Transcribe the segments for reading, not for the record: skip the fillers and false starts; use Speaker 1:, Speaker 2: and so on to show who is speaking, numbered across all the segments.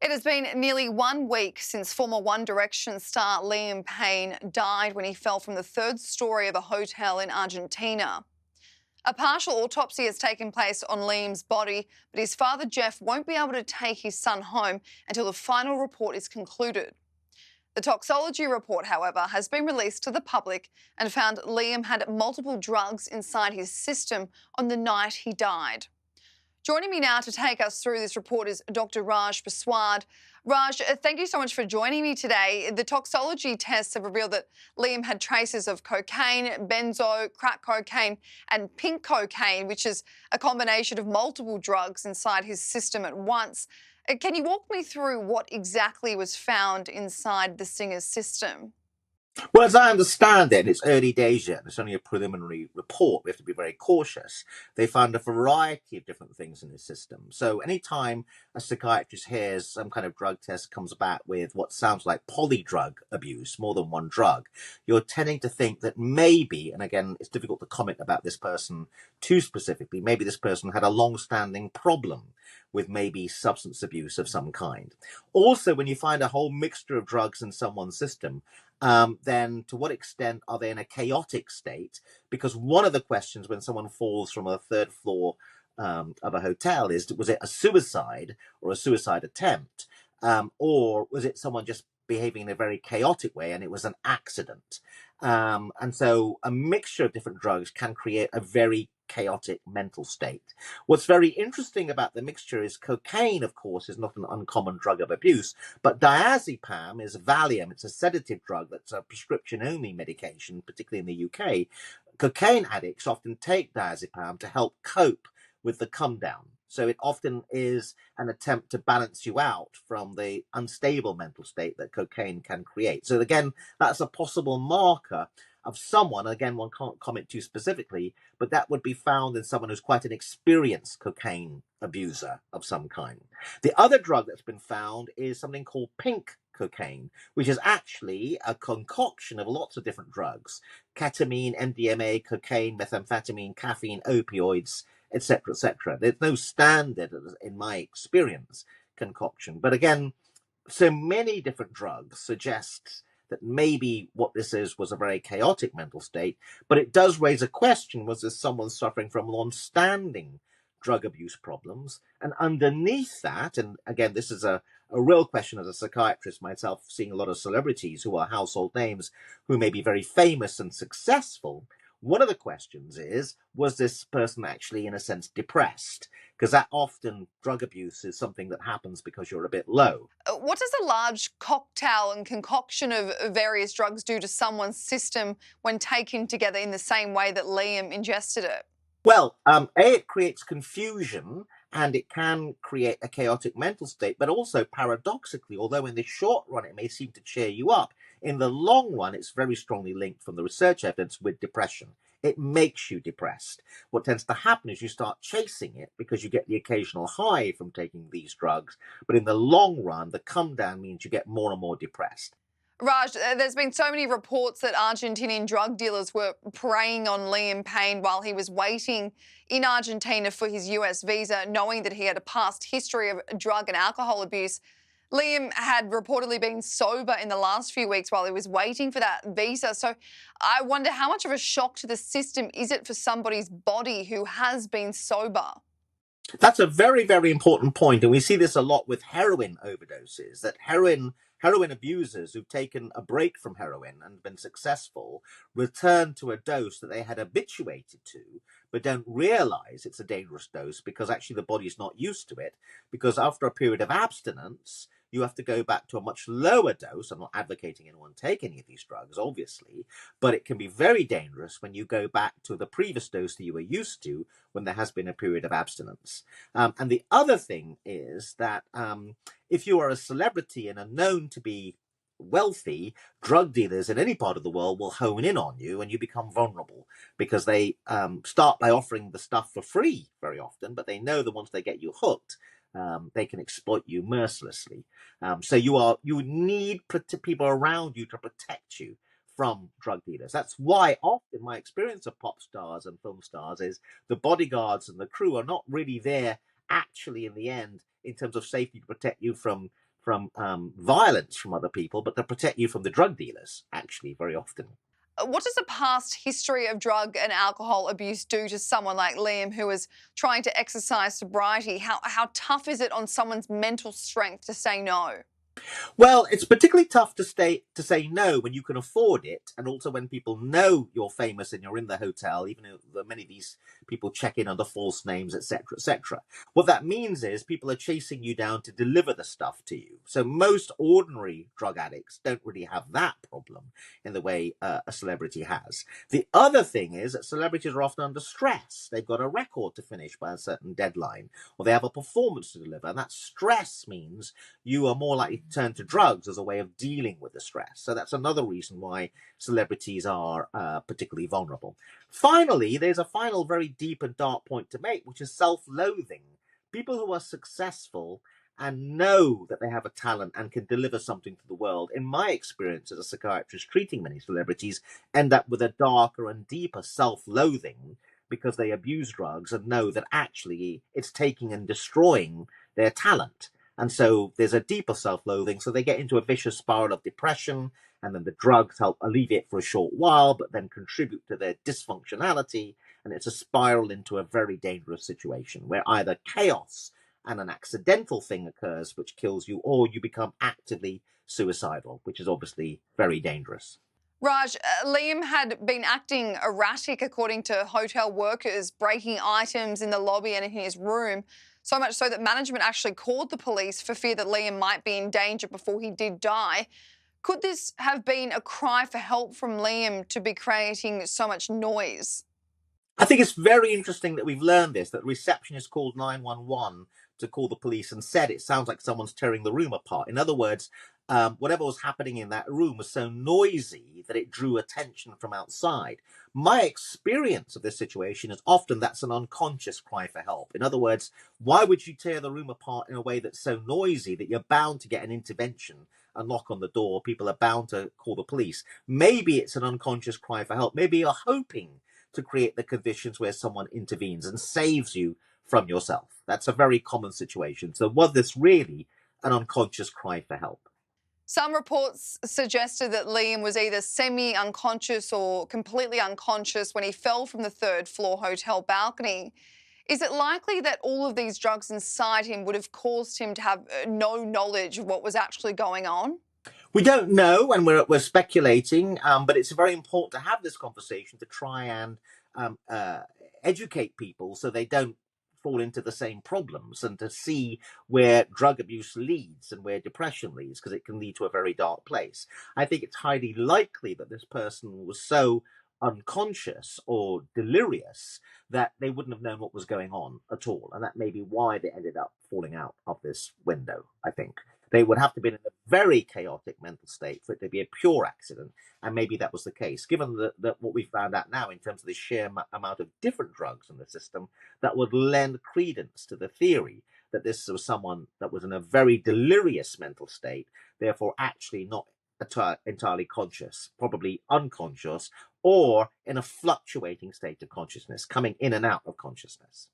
Speaker 1: It has been nearly 1 week since former One Direction star Liam Payne died when he fell from the third story of a hotel in Argentina. A partial autopsy has taken place on Liam's body, but his father Jeff won't be able to take his son home until the final report is concluded. The toxicology report, however, has been released to the public and found Liam had multiple drugs inside his system on the night he died. Joining me now to take us through this report is Dr Raj Persaud. Raj, thank you so much for joining me today. The toxicology tests have revealed that Liam had traces of cocaine, benzo, crack cocaine and pink cocaine, which is a combination of multiple drugs inside his system at once. Can you walk me through what exactly was found inside the singer's system?
Speaker 2: Well, as I understand it, it's early days yet. It's only a preliminary report. We have to be very cautious. They found a variety of different things in his system. So anytime a psychiatrist hears some kind of drug test comes back with what sounds like polydrug abuse, more than one drug, you're tending to think that maybe, and again, it's difficult to comment about this person too specifically, maybe this person had a long-standing problem with maybe substance abuse of some kind. Also, when you find a whole mixture of drugs in someone's system, then to what extent are they in a chaotic state? Because one of the questions when someone falls from a third floor of a hotel is, was it a suicide or a suicide attempt? Or was it someone just behaving in a very chaotic way and it was an accident? And so a mixture of different drugs can create a very chaotic mental state. What's very interesting about the mixture is cocaine, of course, is not an uncommon drug of abuse, but diazepam is Valium. It's a sedative drug that's a prescription-only medication, particularly in the UK. Cocaine addicts often take diazepam to help cope with the come down. So it often is an attempt to balance you out from the unstable mental state that cocaine can create. So again, that's a possible marker of someone, again, one can't comment too specifically, but that would be found in someone who's quite an experienced cocaine abuser of some kind. The other drug that's been found is something called pink cocaine, which is actually a concoction of lots of different drugs: ketamine, MDMA, cocaine, methamphetamine, caffeine, opioids, etc., etc. There's no standard, in my experience, concoction. But again, so many different drugs suggest that maybe what this is was a very chaotic mental state, but it does raise a question: was this someone suffering from long-standing drug abuse problems? And underneath that, and again, this is a real question as a psychiatrist myself, seeing a lot of celebrities who are household names who may be very famous and successful. One of the questions is, was this person actually, in a sense, depressed? Because that often, drug abuse is something that happens because you're a bit low.
Speaker 1: What does a large cocktail and concoction of various drugs do to someone's system when taken together in the same way that Liam ingested it?
Speaker 2: Well, it creates confusion and it can create a chaotic mental state, but also paradoxically, although in the short run it may seem to cheer you up, in the long run it's very strongly linked from the research evidence with depression. It makes you depressed. What tends to happen is you start chasing it because you get the occasional high from taking these drugs, but in the long run, the come down means you get more and more depressed.
Speaker 1: Raj, there's been so many reports that Argentinian drug dealers were preying on Liam Payne while he was waiting in Argentina for his US visa, knowing that he had a past history of drug and alcohol abuse. Liam had reportedly been sober in the last few weeks while he was waiting for that visa. So I wonder, how much of a shock to the system is it for somebody's body who has been sober?
Speaker 2: That's a very, very important point, and we see this a lot with heroin overdoses, that heroin abusers who've taken a break from heroin and been successful return to a dose that they had habituated to, but don't realize it's a dangerous dose because actually the body's not used to it, because after a period of abstinence, you have to go back to a much lower dose. I'm not advocating anyone take any of these drugs, obviously, but it can be very dangerous when you go back to the previous dose that you were used to when there has been a period of abstinence. And the other thing is that if you are a celebrity and are known to be wealthy, drug dealers in any part of the world will hone in on you and you become vulnerable because they start by offering the stuff for free very often, but they know that once they get you hooked, they can exploit you mercilessly. So you need people around you to protect you from drug dealers. That's why often my experience of pop stars and film stars is the bodyguards and the crew are not really there actually in the end in terms of safety to protect you from violence from other people, but to protect you from the drug dealers, actually, very often.
Speaker 1: What does a past history of drug and alcohol abuse do to someone like Liam who is trying to exercise sobriety? How tough is it on someone's mental strength to say no?
Speaker 2: Well, it's particularly tough to say no when you can afford it, and also when people know you're famous and you're in the hotel, even though many of these people check in under false names, etc., etc. What that means is people are chasing you down to deliver the stuff to you. So most ordinary drug addicts don't really have that problem in the way a celebrity has. The other thing is that celebrities are often under stress. They've got a record to finish by a certain deadline, or they have a performance to deliver, and that stress means you are more likely to turn to drugs as a way of dealing with the stress. So that's another reason why celebrities are particularly vulnerable. Finally, there's a final very deep and dark point to make, which is self-loathing. People who are successful and know that they have a talent and can deliver something to the world, in my experience as a psychiatrist treating many celebrities, end up with a darker and deeper self-loathing because they abuse drugs and know that actually it's taking and destroying their talent. And so there's a deeper self-loathing. So they get into a vicious spiral of depression, and then the drugs help alleviate for a short while, but then contribute to their dysfunctionality. And it's a spiral into a very dangerous situation where either chaos and an accidental thing occurs which kills you, or you become actively suicidal, which is obviously very dangerous.
Speaker 1: Raj, Liam had been acting erratic, according to hotel workers, breaking items in the lobby and in his room, so much so that management actually called the police for fear that Liam might be in danger before he did die. Could this have been a cry for help from Liam to be creating so much noise?
Speaker 2: I think it's very interesting that we've learned this, that the receptionist called 911 to call the police and said it sounds like someone's tearing the room apart. In other words, whatever was happening in that room was so noisy that it drew attention from outside. My experience of this situation is often that's an unconscious cry for help. In other words, why would you tear the room apart in a way that's so noisy that you're bound to get an intervention, a knock on the door, people are bound to call the police? Maybe it's an unconscious cry for help. Maybe you're hoping to create the conditions where someone intervenes and saves you from yourself. That's a very common situation. So was this really an unconscious cry for help?
Speaker 1: Some reports suggested that Liam was either semi-unconscious or completely unconscious when he fell from the third floor hotel balcony. Is it likely that all of these drugs inside him would have caused him to have no knowledge of what was actually going on?
Speaker 2: We don't know, and we're speculating, but it's very important to have this conversation to try and um, uh, educate people so they don't fall into the same problems, and to see where drug abuse leads and where depression leads, because it can lead to a very dark place. I think it's highly likely that this person was so unconscious or delirious that they wouldn't have known what was going on at all, and that may be why they ended up falling out of this window, I think. They would have to be in a very chaotic mental state for it to be a pure accident, and maybe that was the case. Given that what we found out now in terms of the sheer amount of different drugs in the system, that would lend credence to the theory that this was someone that was in a very delirious mental state, therefore actually not entirely conscious, probably unconscious, or in a fluctuating state of consciousness, coming in and out of consciousness.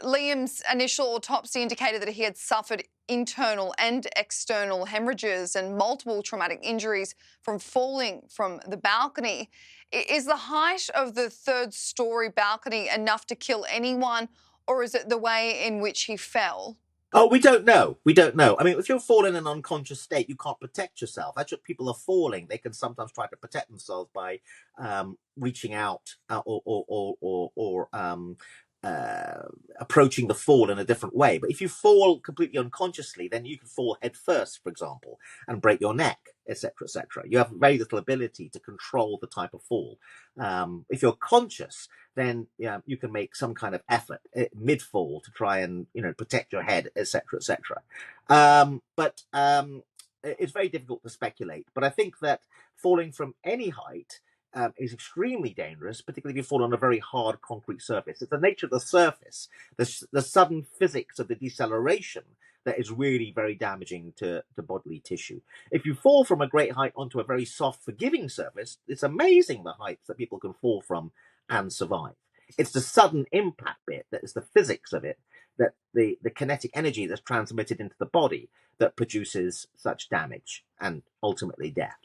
Speaker 1: Liam's initial autopsy indicated that he had suffered internal and external hemorrhages and multiple traumatic injuries from falling from the balcony. Is the height of the third-story balcony enough to kill anyone, or is it the way in which he fell?
Speaker 2: Oh, we don't know. We don't know. I mean, if you're falling in an unconscious state, you can't protect yourself. That's what people are falling. They can sometimes try to protect themselves by reaching out or approaching the fall in a different way. But if you fall completely unconsciously, then you can fall head first, for example, and break your neck, etc., etc. You have very little ability to control the type of fall. If you're conscious, then you can make some kind of effort mid-fall to try and protect your head, etc., etc. But it's very difficult to speculate. But I think that falling from any height is extremely dangerous, particularly if you fall on a very hard concrete surface. It's the nature of the surface, the sudden physics of the deceleration that is really very damaging to bodily tissue. If you fall from a great height onto a very soft, forgiving surface, it's amazing the heights that people can fall from and survive. It's the sudden impact bit that is the physics of it that the kinetic energy that's transmitted into the body that produces such damage and ultimately death.